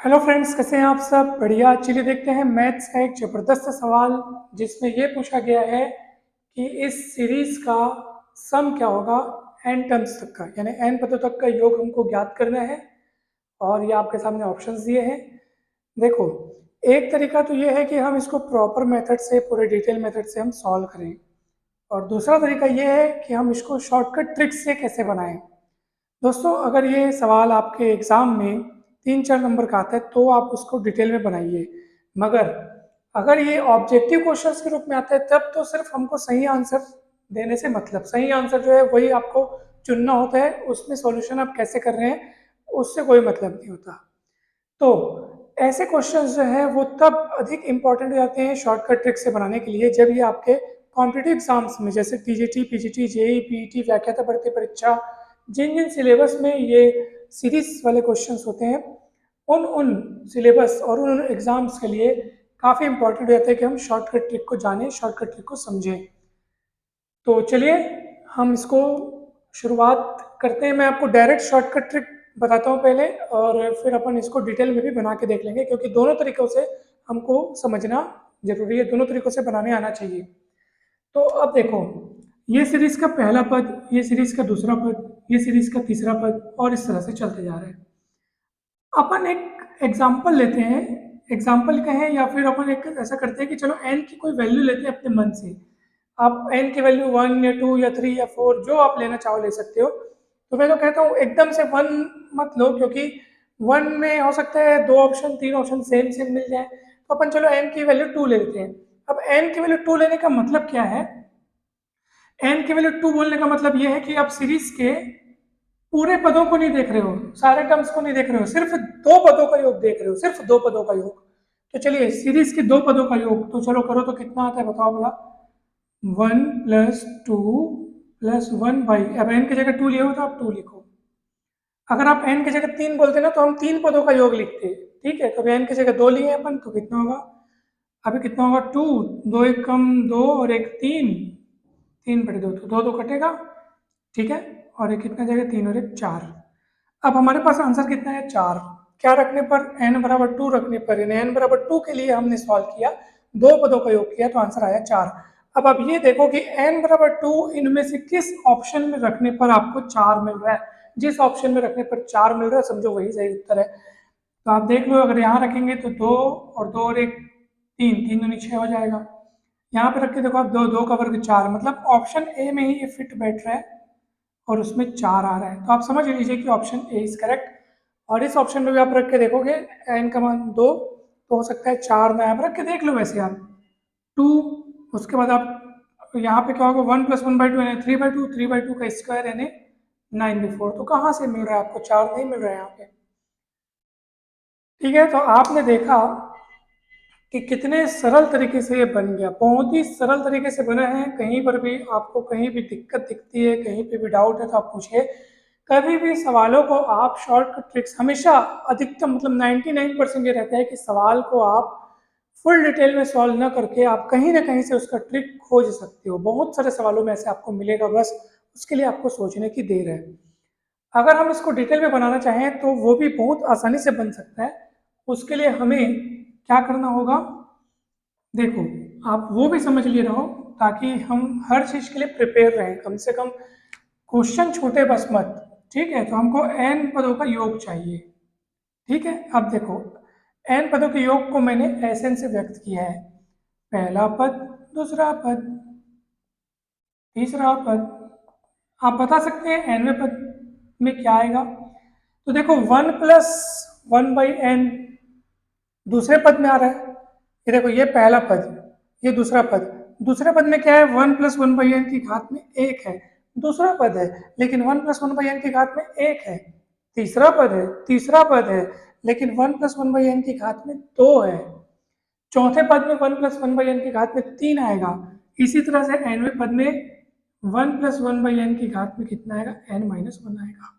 Hello friends, कैसे हैं आप सब? बढ़िया। चलिए देखते हैं मैथ्स का एक ज़बरदस्त सवाल जिसमें ये पूछा गया है कि इस सीरीज का सम क्या होगा एन टर्म्स तक का, यानी एन पदों तक का योग हमको ज्ञात करना है। और ये आपके सामने ऑप्शंस दिए हैं। देखो, एक तरीका तो ये है कि हम इसको प्रॉपर मेथड से, पूरे डिटेल मेथड से हम सॉल्व करें, और दूसरा तरीका ये है कि हम इसको शॉर्टकट ट्रिक से कैसे बनाएं। दोस्तों, अगर ये सवाल आपके एग्ज़ाम में 3-4 नंबर का आता है तो आप उसको डिटेल में बनाइए, मगर अगर ये ऑब्जेक्टिव क्वेश्चंस के रूप में आता है तब तो सिर्फ हमको सही आंसर देने से मतलब, सही आंसर जो है वही आपको चुनना होता है, उसमें सॉल्यूशन आप कैसे कर रहे हैं उससे कोई मतलब नहीं होता। तो ऐसे क्वेश्चंस जो हैं वो तब अधिक इंपॉर्टेंट हो जाते हैं शॉर्टकट ट्रिक से बनाने के लिए, जब ये आपके कॉम्पिटिटिव एग्जाम्स में, जैसे टीजीटी, पीजीटी, जेई, पीईटी, व्याख्याता भर्ती परीक्षा, जिन जिन सिलेबस में ये सीरीज वाले क्वेश्चंस होते हैं, उन उन सिलेबस और उन एग्जाम्स के लिए काफ़ी इंपॉर्टेंट हो जाता है कि हम शॉर्टकट ट्रिक को जानें, शॉर्टकट ट्रिक को समझें। तो चलिए हम इसको शुरुआत करते हैं। मैं आपको डायरेक्ट शॉर्टकट ट्रिक बताता हूँ पहले, और फिर अपन इसको डिटेल में भी बना के देख लेंगे, क्योंकि दोनों तरीक़ों से हमको समझना जरूरी है, दोनों तरीक़ों से बनाने आना चाहिए। तो अब देखो, ये सीरीज का पहला पद, ये सीरीज का दूसरा पद, ये सीरीज का तीसरा पद, और इस तरह से चलते जा रहे हैं। अपन एक एग्जाम्पल लेते हैं, एग्जाम्पल कहें या फिर अपन एक ऐसा करते हैं कि चलो एन की कोई वैल्यू लेते हैं अपने मन से। आप एन की वैल्यू 1 या 2 या 3 या 4 जो आप लेना चाहो ले सकते हो। तो मैं तो कहता हूँ एकदम से 1 मत लो, क्योंकि 1 में हो सकता है 2 ऑप्शन 3 ऑप्शन सेम सेम मिल जाए। तो अपन चलो एन की वैल्यू 2 ले लेते हैं। अब एन की वैल्यू 2 लेने का मतलब क्या है? एन की वैल्यू 2 बोलने का मतलब ये है कि आप सीरीज के पूरे पदों को नहीं देख रहे हो, सारे टर्म्स को नहीं देख रहे हो, सिर्फ दो पदों का योग देख रहे हो, सिर्फ दो पदों का योग। तो चलिए सीरीज के दो पदों का योग तो चलो करो, तो कितना आता है बताओ बोला? 1 + 2 + 1 बाई, अब एन की जगह 2 लिया हो तो आप 2 लिखो। अगर आप एन की जगह 3 बोलते ना तो हम 3 पदों का योग लिखते। ठीक है, तो अब एन की जगह 2 लिए अपन, तो कितना होगा? अभी कितना होगा? 2, 2 1 कम 2 और 1 3, 3/2, तो 2 2 कटेगा। ठीक है, और एक कितना जाएगा? 3 और 1 4। अब हमारे पास आंसर कितना है? 4। क्या रखने पर? n बराबर 2 रखने पर, यानी n बराबर 2 के लिए हमने सॉल्व किया, दो पदों का योग किया, तो आंसर आया 4। अब आप ये देखो कि n बराबर 2 इनमें से किस ऑप्शन में रखने पर आपको 4 मिल रहा है। जिस ऑप्शन में रखने पर 4 मिल रहा है समझो वही सही उत्तर है। तो आप देख लो, अगर यहाँ रखेंगे तो 2 और 2 और 1 3, 3 दूनी 6 हो जाएगा। यहाँ पे रख के देखो आप, 2 2 का वर्ग 4, मतलब ऑप्शन ए में ही ये फिट बैठ रहा है और उसमें 4 आ रहा है। तो आप समझ लीजिए कि ऑप्शन ए इज करेक्ट। और इस ऑप्शन में भी आप रख के देखोगे एन का मान 2, तो हो सकता है 4 ना, आप रख के देख लो वैसे आप 2। उसके बाद आप यहाँ पे क्या होगा? 1 + 1/2 यानी 3/2, 3/2 का स्क्वायर यानी 9/4। तो कहाँ से मिल रहा है आपको? 4 नहीं मिल रहा है यहाँ पे। ठीक है, तो आपने देखा कि कितने सरल तरीके से ये बन गया, बहुत ही सरल तरीके से बना है। कहीं पर भी आपको कहीं भी दिक्कत दिखती है, कहीं पे भी डाउट है तो आप पूछिए। कभी भी सवालों को आप शॉर्टकट ट्रिक्स हमेशा, अधिकतम मतलब 99% ये रहता है कि सवाल को आप फुल डिटेल में सॉल्व ना करके आप कहीं ना कहीं से उसका ट्रिक खोज सकते हो। बहुत सारे सवालों में ऐसे आपको मिलेगा, बस उसके लिए आपको सोचने की देर है। अगर हम इसको डिटेल में बनाना चाहें तो वो भी बहुत आसानी से बन सकता है। उसके लिए हमें क्या करना होगा? देखो, आप वो भी समझ लिए रहो ताकि हम हर चीज़ के लिए प्रिपेयर रहें, कम से कम क्वेश्चन छोटे बस मत। ठीक है, तो हमको n पदों का योग चाहिए। ठीक है, अब देखो n पदों के योग को मैंने ऐसे से व्यक्त किया है। पहला पद, दूसरा पद, तीसरा पद। आप बता सकते हैं nवें पद में क्या आएगा? तो देखो 1 + 1/n दूसरे पद में आ रहा है। ये देखो, ये पहला पद, ये दूसरा पद। दूसरे पद में क्या है? 1 + 1/n की घात में 1 है। दूसरा पद है, लेकिन 1 + 1/n की घात में 1 है। तीसरा पद है, तीसरा पद है, लेकिन 1 + 1/n की घात में 2 है। चौथे पद में 1 + 1/n की घात में 3 आएगा। इसी तरह से nवें पद में 1 + 1/n की घात में कितना आएगा? n-1 आएगा।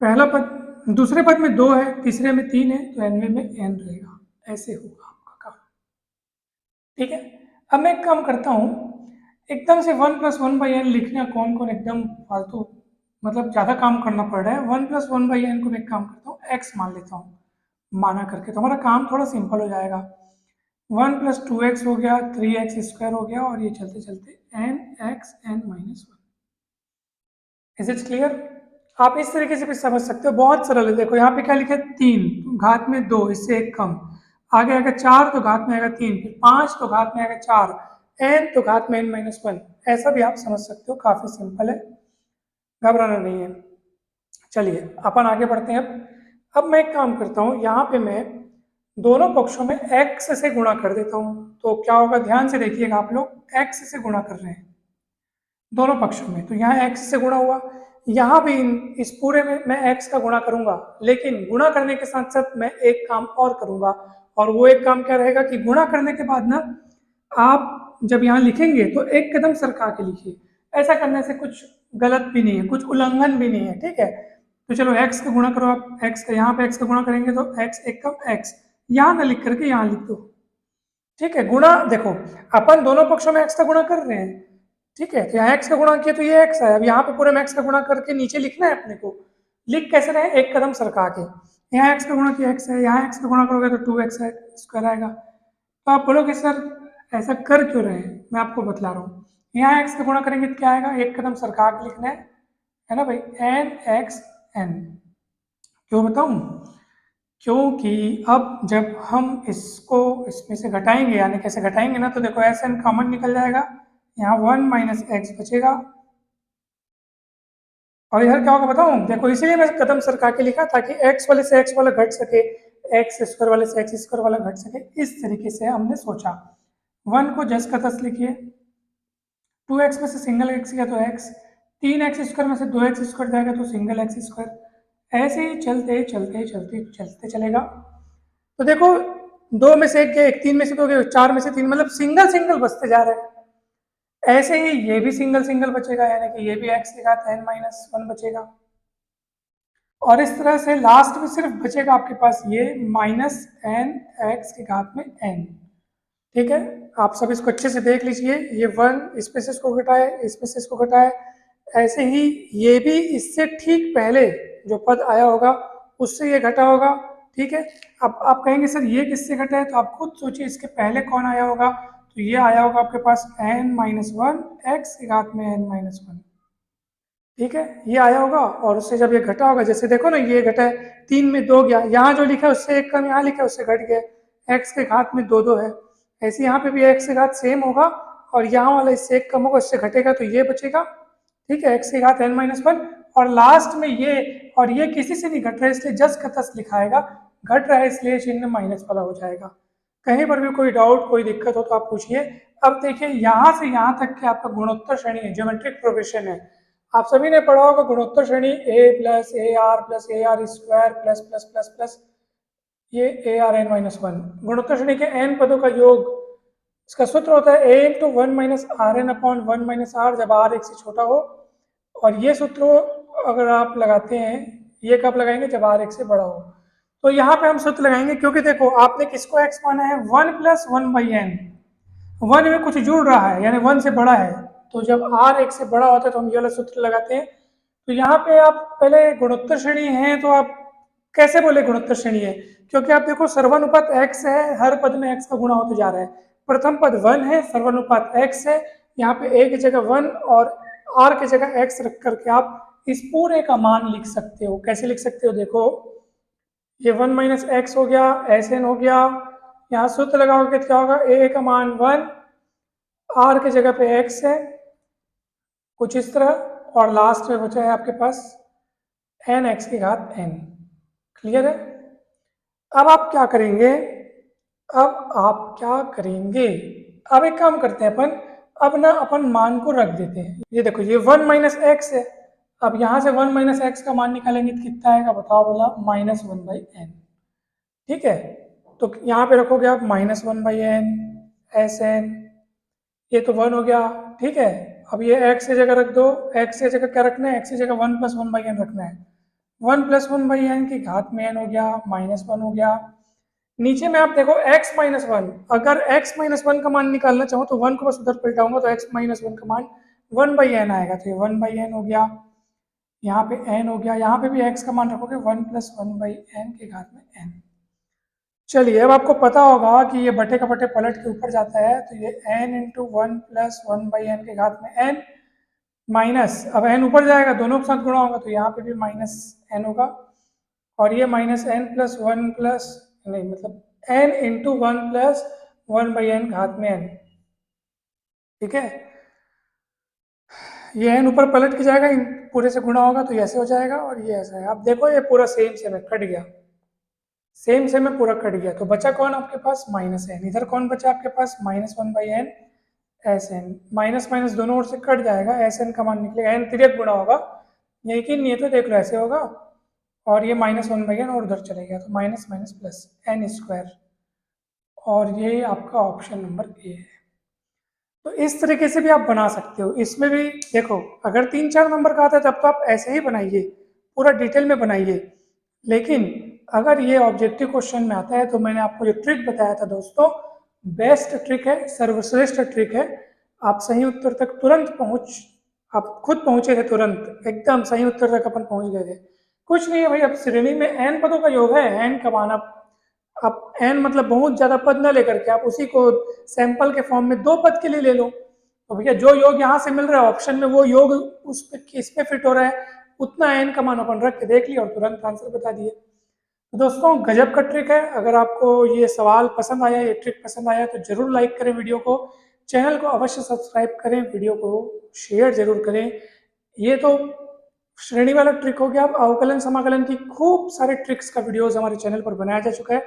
पहला पद, दूसरे पद में 2 है, तीसरे में 3 है, तो nवें में n रहेगा। ऐसे होगा आपका काम। ठीक है, अब मैं एक काम करता हूँ, एकदम से 1 + 1/n लिखना कौन कौन एकदम फालतू, मतलब ज़्यादा काम करना पड़ रहा है। 1 + 1/n को मैं एक काम करता हूँ, x मान लेता हूँ। माना करके, तो हमारा काम थोड़ा सिंपल हो जाएगा। 1 + 2x हो गया, 3x² हो गया, और ये चलते चलते nxn-1। Is it clear? आप इस तरीके से भी समझ सकते हो, बहुत सरल है। देखो यहाँ पे क्या लिखा है, 3 घात में 2, इससे एक कम, आगे आएगा 4 तो घात में आएगा 3, फिर 5 तो घात में आएगा 4, n तो घात में n-1। ऐसा भी आप समझ सकते हो, काफी सिंपल है, घबराना नहीं है। चलिए अपन आगे बढ़ते हैं। अब मैं एक काम करता हूँ, यहाँ पे मैं दोनों पक्षों में x से गुणा कर देता हूँ। तो क्या होगा, ध्यान से देखिएगा आप लोग, x से गुणा कर रहे हैं दोनों पक्षों में, तो यहाँ x से गुणा हुआ, यहाँ भी इस पूरे में मैं x का गुणा करूंगा, लेकिन गुणा करने के साथ साथ मैं एक काम और करूंगा, और वो एक काम क्या रहेगा कि गुणा करने के बाद ना आप जब यहाँ लिखेंगे तो एक कदम सरका के लिखिए। ऐसा करने से कुछ गलत भी नहीं है, कुछ उल्लंघन भी नहीं है, ठीक है। तो चलो x का गुणा करो आप, x का यहाँ पे x का गुणा करेंगे तो x एक कम x, यहाँ ना लिख करके यहाँ लिख दो, ठीक है। गुणा देखो, अपन दोनों पक्षों में x का गुणा कर रहे हैं, ठीक है। तो यहाँ x का गुणा किया तो ये x है, अब यहाँ पे पूरे में x का गुणा करके नीचे लिखना है अपने को। लिख कैसे रहे, एक कदम सरका के, यहाँ x का गुणा किया x है, यहाँ x का गुणा करोगे तो 2x है, स्क्वायर आएगा। तो आप बोलोगे सर ऐसा कर क्यों रहे हैं, मैं आपको बतला रहा हूँ। यहाँ x का गुणा करेंगे तो क्या आएगा, एक कदम सरका के लिखना है ना भाई, nxn। क्यों बताऊं, क्योंकि अब जब हम इसको इसमें से घटाएंगे, यानी कैसे घटाएंगे ना, तो देखो एस एन कॉमन निकल जाएगा, यहाँ 1 - x बचेगा, और इधर क्या होगा बताऊं, देखो इसीलिए मैं कदम सरका के लिखा ताकि x वाले से x वाला घट सके, x² वाले से x² वाला घट सके, इस तरीके से हमने सोचा। 1 को जस का तस लिखिए, 2x में से सिंगल x गया तो x, 3x² में से 2x² जाएगा तो सिंगल x², ऐसे ही चलते चलते चलते चलते चलेगा। तो देखो 2 में से 1 गया, 3 में से 2 गया, 4 में से 3, मतलब सिंगल सिंगल बचते जा रहे हैं। ऐसे ही ये भी सिंगल सिंगल बचेगा, यानी कि ये भी x की घात n-1 बचेगा, और इस तरह से लास्ट में सिर्फ बचेगा आपके पास ये -n(x) की घात में n, ठीक है। आप सब इसको अच्छे से देख लीजिए, ये 1 इसमें से इसको घटाए, इसमें से इसको घटाए, ऐसे ही ये भी इससे ठीक पहले जो पद आया होगा उससे ये घटा होगा, ठीक है। अब आप कहेंगे सर ये किससे घटा है, तो आप खुद सोचिए इसके पहले कौन आया होगा, तो ये आया होगा आपके पास n-1 x की घात में n-1, ठीक है, ये आया होगा। और उससे जब ये घटा होगा, जैसे देखो ना ये घटा है, 3 में 2 गया, यहाँ जो लिखा है उससे एक कम यहाँ लिखा है उससे घट गया, x के घात में 2 2 है, ऐसे यहाँ पे भी x की घात सेम होगा, और यहाँ वाला इससे एक कम होगा, इससे घटेगा तो ये बचेगा, ठीक है, x की घात n-1, और लास्ट में ये, और ये किसी से नहीं घट रहा है इसलिए जस का तस लिखाएगा, घट रहा है इसलिए चिन्ह माइनस वाला हो जाएगा। कहीं पर भी कोई डाउट कोई दिक्कत हो तो आप पूछिए। अब देखिए यहाँ से यहाँ तक के आपका गुणोत्तर श्रेणी है, ज्योमेट्रिक प्रोग्रेशन है। आप सभी ने पढ़ा होगा गुणोत्तर श्रेणी a + AR + AR² ++++ ये ARn-1, गुणोत्तर श्रेणी के n पदों का योग, इसका सूत्र होता है a × 1 - Rn/1 - R, जब r 1 से छोटा हो, और ये सूत्र अगर आप लगाते हैं, ये कब लगाएंगे, जब r 1 से बड़ा हो। तो यहाँ पे हम सूत्र लगाएंगे, क्योंकि देखो आपने किसको x माना है, 1 + 1/n, 1 में कुछ जुड़ रहा है यानी 1 से बड़ा है, तो जब r 1 से बड़ा होता है तो हम ये वाला सूत्र लगाते हैं। तो यहाँ पे आप पहले गुणोत्तर श्रेणी है, तो आप कैसे बोले गुणोत्तर श्रेणी है, क्योंकि आप देखो सर्वानुपात x है, हर पद में x का गुणा होते जा रहा है, प्रथम पद 1 है, सर्वानुपात x है, यहाँ पे a की जगह 1 और r की जगह x रख करके आप इस पूरे का मान लिख सकते हो। कैसे लिख सकते हो, देखो ये 1 - x हो गया, Sn हो गया, यहाँ सूत्र लगाओगे तो क्या होगा, a का मान 1, r की जगह पे x है कुछ इस तरह, और लास्ट में बचा है आपके पास n(x) की घात n। क्लियर है? अब आप क्या करेंगे, अब आप क्या करेंगे, अब एक काम करते हैं अपन, अब ना अपन मान को रख देते हैं। ये देखो ये 1 - x है, अब यहाँ से 1 - x का मान निकालेंगे तो कितना आएगा बताओ, बोला -1/n, ठीक है। तो यहाँ पे रखोगे आप -1/n Sn, ये तो 1 हो गया, ठीक है। अब ये x की जगह रख दो, x की जगह क्या रखना है, x की जगह 1 + 1/n रखना है, 1 + 1/n की घात में n हो गया, -1 हो गया। नीचे में आप देखो x - 1, अगर x - 1 का मान निकालना चाहो तो 1 को बस उधर पलटाऊंगा तो x - 1 का मान 1/n आएगा, तो ये 1/n हो गया, यहाँ पे n हो गया, यहाँ पे भी x का मान रखोगे 1 + 1/n की घात में n, चलिए, अब आपको पता होगा कि ये बटे का बटे पलट के ऊपर जाता है, तो ये n into one plus one by n के घात में n माइनस, अब n ऊपर जाएगा दोनों के साथ गुणा होगा तो यहाँ पे भी माइनस n होगा, और ये minus n plus one plus नहीं मतलब n into one plus one by n घात में n। ठीक है, ये n ऊपर पलट के जाएगा, इन पूरे से गुणा होगा तो ये ऐसे हो जाएगा और ये ऐसा है। अब देखो ये पूरा सेम सेम है, कट गया, सेम सेम में पूरा कट गया, तो बचा कौन आपके पास, माइनस एन। इधर कौन बचा आपके पास, minus one by n s n, minus minus दोनों ओर से कट जाएगा, एस एन का मान निकलेगा, एन तिरक गुणा होगा, यकीन नहीं है तो देख लो ऐसे होगा, और ये माइनस वन बाई एन और उधर चले गया तो minus minus plus n square, और ये आपका ऑप्शन नंबर ए है। तो इस तरीके से भी आप बना सकते हो। इसमें भी देखो, अगर 3-4 नंबर का आता है तब तो आप ऐसे ही बनाइए, पूरा डिटेल में बनाइए, लेकिन अगर ये ऑब्जेक्टिव क्वेश्चन में आता है तो मैंने आपको जो ट्रिक बताया था दोस्तों, बेस्ट ट्रिक है, सर्वश्रेष्ठ ट्रिक है। आप सही उत्तर तक तुरंत आप खुद पहुंचे थे, तुरंत एकदम सही उत्तर तक अपन पहुंच गए थे। कुछ नहीं है भाई, अब श्रेणी में एन पदों का योग है, एन का मान आप एन मतलब बहुत ज्यादा पद न लेकर के आप उसी को सैंपल के फॉर्म में 2 पद के लिए ले लो, तो भैया जो योग यहाँ से मिल रहा है ऑप्शन में वो योग उस पे किस पे फिट हो रहा है, उतना एन का मान अपन रख के देख लिया और तुरंत आंसर बता दिए। तो दोस्तों गजब का ट्रिक है। अगर आपको ये सवाल पसंद आया, ये ट्रिक पसंद आया तो जरूर लाइक करें वीडियो को, चैनल को अवश्य सब्सक्राइब करें, वीडियो को शेयर जरूर करें। ये तो श्रेणी वाला ट्रिक हो गया। अब अवकलन समाकलन की खूब सारे ट्रिक्स का वीडियोस हमारे चैनल पर बनाया जा चुका है,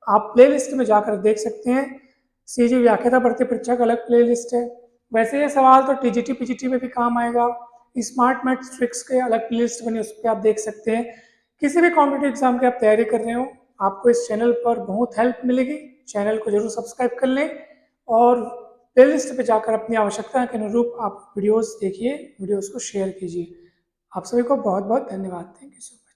आप प्लेलिस्ट में जाकर देख सकते हैं। सीजी व्याख्याता भर्ती परीक्षा का अलग प्लेलिस्ट है, वैसे ये सवाल तो टीजीटी पीजीटी में भी काम आएगा, स्मार्ट मैथ्स ट्रिक्स के अलग प्लेलिस्ट बनी, उस पर आप देख सकते हैं। किसी भी कॉम्पिटिटिव एग्जाम की आप तैयारी कर रहे हो, आपको इस चैनल पर बहुत हेल्प मिलेगी, चैनल को जरूर सब्सक्राइब कर लें और प्लेलिस्ट पे जाकर अपनी आवश्यकता के अनुरूप आप वीडियोस देखिए, वीडियोस को शेयर कीजिए। आप सभी को बहुत बहुत धन्यवाद, थैंक यू सो मच।